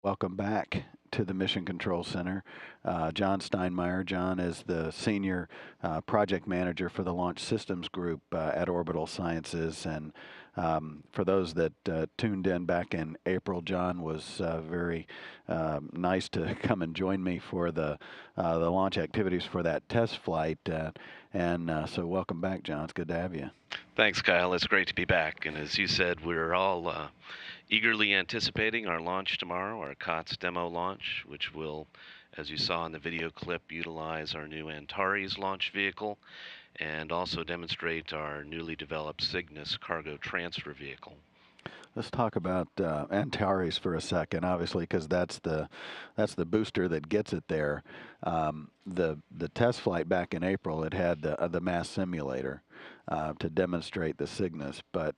Welcome back to the Mission Control Center. John Steinmeyer. John is the Senior Project Manager for the Launch Systems Group at Orbital Sciences. And for those that tuned in back in April, John was very nice to come and join me for the launch activities for that test flight. So welcome back, John. It's good to have you. Thanks, Kyle. It's great to be back. And as you said, we're all eagerly anticipating our launch tomorrow, our COTS demo launch, which will, as you saw in the video clip, utilize our new Antares launch vehicle and also demonstrate our newly developed Cygnus cargo transfer vehicle. Let's talk about Antares for a second, obviously, because that's the booster that gets it there. The test flight back in April, it had the mass simulator to demonstrate the Cygnus, but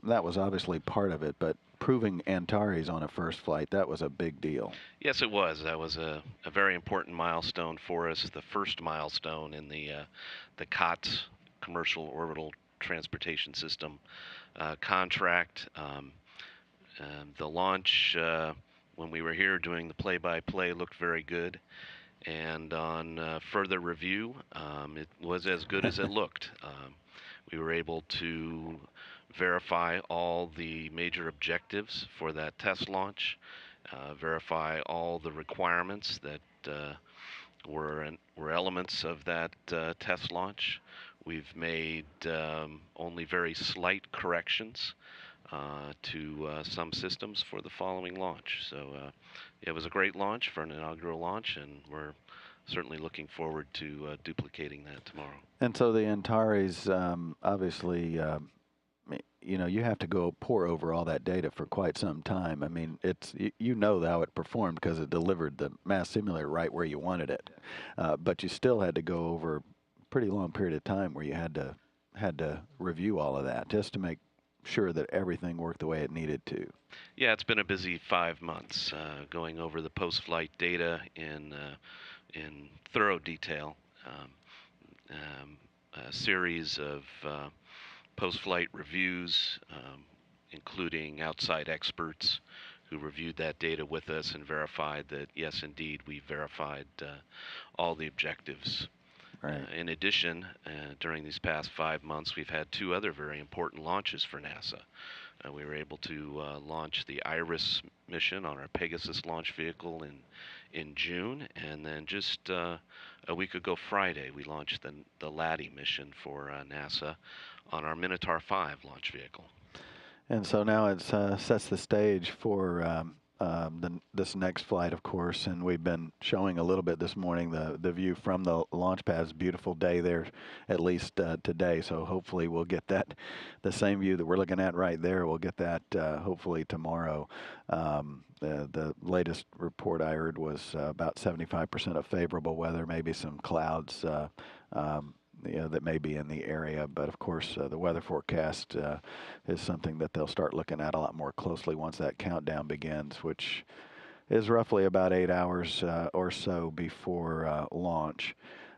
that was obviously part of it. But proving Antares on a first flight, that was a big deal. Yes, it was. That was a very important milestone for us, the first milestone in the COTS, Commercial Orbital Transportation System contract. The launch, when we were here doing the play-by-play, looked very good. And on further review, it was as good as it looked. We were able to verify all the major objectives for that test launch, verify all the requirements that were elements of that test launch. We've made only very slight corrections to some systems for the following launch. So it was a great launch for an inaugural launch, and we're certainly looking forward to duplicating that tomorrow. And so the Antares, obviously, you have to go pore over all that data for quite some time. I mean, you know how it performed because it delivered the mass simulator right where you wanted it. But you still had to go over a pretty long period of time where you had to review all of that just to make sure that everything worked the way it needed to. Yeah, it's been a busy 5 months going over the post-flight data in thorough detail. A series of post-flight reviews, including outside experts who reviewed that data with us and verified that, yes, indeed, we verified all the objectives. Right. In addition, during these past 5 months, we've had 2 other very important launches for NASA. We were able to launch the IRIS mission on our Pegasus launch vehicle in June, and then just a week ago Friday, we launched the LADI mission for NASA on our Minotaur 5 launch vehicle. And so now it sets the stage for this next flight, of course, and we've been showing a little bit this morning the view from the launch pad. It's a beautiful day there, at least today, so hopefully we'll get the same view that we're looking at right there. We'll get that hopefully tomorrow. The latest report I heard was about 75% of favorable weather, maybe some clouds that may be in the area, but of course the weather forecast is something that they'll start looking at a lot more closely once that countdown begins, which is roughly about 8 hours or so before launch.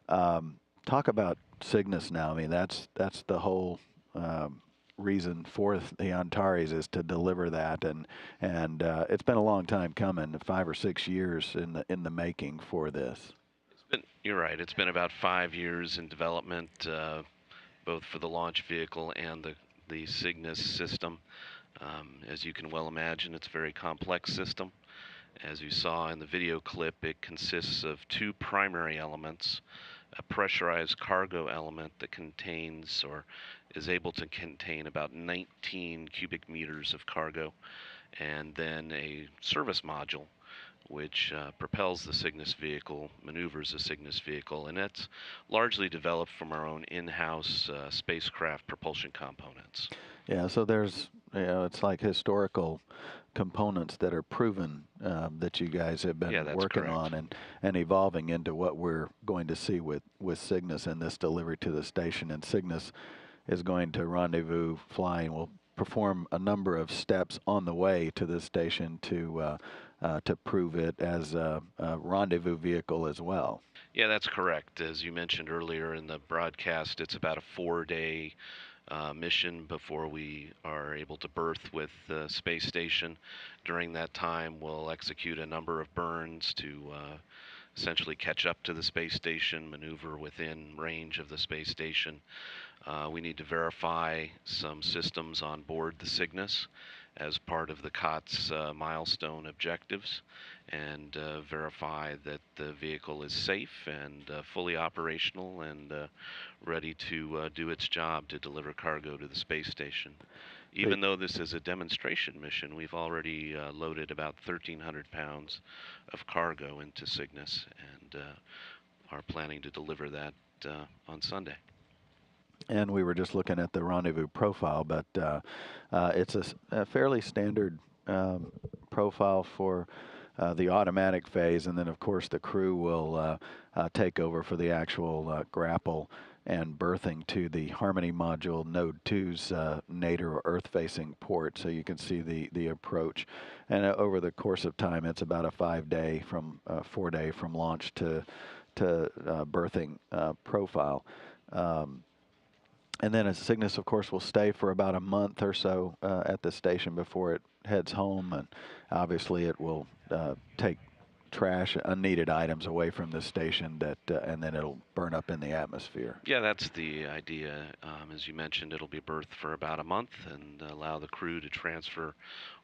Talk about Cygnus now. I mean, that's the whole reason for the Antares is to deliver that, and it's been a long time coming, 5 or 6 years in the making for this. You're right. It's been about 5 years in development, both for the launch vehicle and the Cygnus system. As you can well imagine, it's a very complex system. As you saw in the video clip, it consists of 2 primary elements: a pressurized cargo element that contains or is able to contain about 19 cubic meters of cargo, and then a service module which propels the Cygnus vehicle, maneuvers the Cygnus vehicle, and that's largely developed from our own in-house spacecraft propulsion components. Yeah, so there's, it's like historical components that are proven that you guys have been working on and evolving into what we're going to see with Cygnus and this delivery to the station. And Cygnus is going to rendezvous fly and will perform a number of steps on the way to the station to prove it as a rendezvous vehicle as well. Yeah, that's correct. As you mentioned earlier in the broadcast, it's about a 4-day mission before we are able to berth with the space station. During that time, we'll execute a number of burns to essentially catch up to the space station, maneuver within range of the space station. We need to verify some systems on board the Cygnus as part of the COTS milestone objectives, and verify that the vehicle is safe and fully operational and ready to do its job to deliver cargo to the space station. Even though this is a demonstration mission, we've already loaded about 1,300 pounds of cargo into Cygnus, and are planning to deliver that on Sunday. And we were just looking at the rendezvous profile, but it's a fairly standard profile for the automatic phase, and then of course the crew will take over for the actual grapple and berthing to the Harmony module Node 2's nadir or Earth-facing port, so you can see the approach. And over the course of time, it's about a 4-day from launch to berthing profile. And then a Cygnus, of course, will stay for about a month or so at the station before it heads home, and obviously it will take trash, unneeded items away from the station and then it'll burn up in the atmosphere. Yeah, that's the idea. As you mentioned, it'll be berthed for about a month and allow the crew to transfer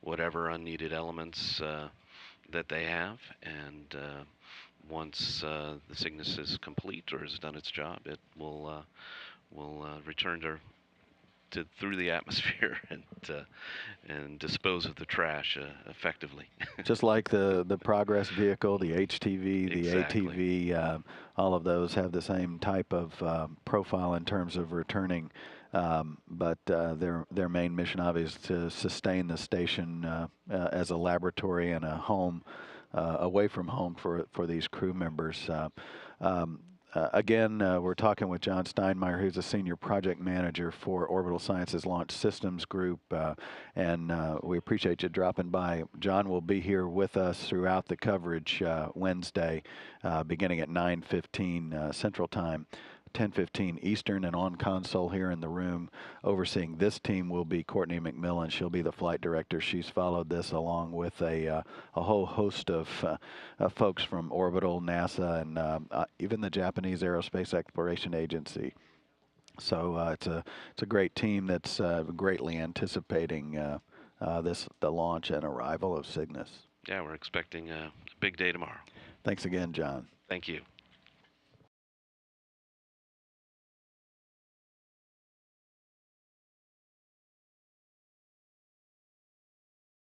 whatever unneeded elements that they have, and once the Cygnus is complete or has done its job, it will return through the atmosphere and dispose of the trash effectively. Just like the Progress vehicle, the HTV, the Exactly. ATV, all of those have the same type of profile in terms of returning. But their main mission, obviously, is to sustain the station as a laboratory and a home away from home for these crew members. Again, we're talking with John Steinmeyer, who's a senior project manager for Orbital Sciences Launch Systems Group, and we appreciate you dropping by. John will be here with us throughout the coverage Wednesday, beginning at 9:15 Central Time, 10:15 Eastern, and on console here in the room overseeing this team will be Courtney McMillan. She'll be the flight director. She's followed this along with a whole host of folks from Orbital, NASA, and even the Japanese Aerospace Exploration Agency. So it's a great team that's greatly anticipating the launch and arrival of Cygnus. Yeah, we're expecting a big day tomorrow. Thanks again, John. Thank you.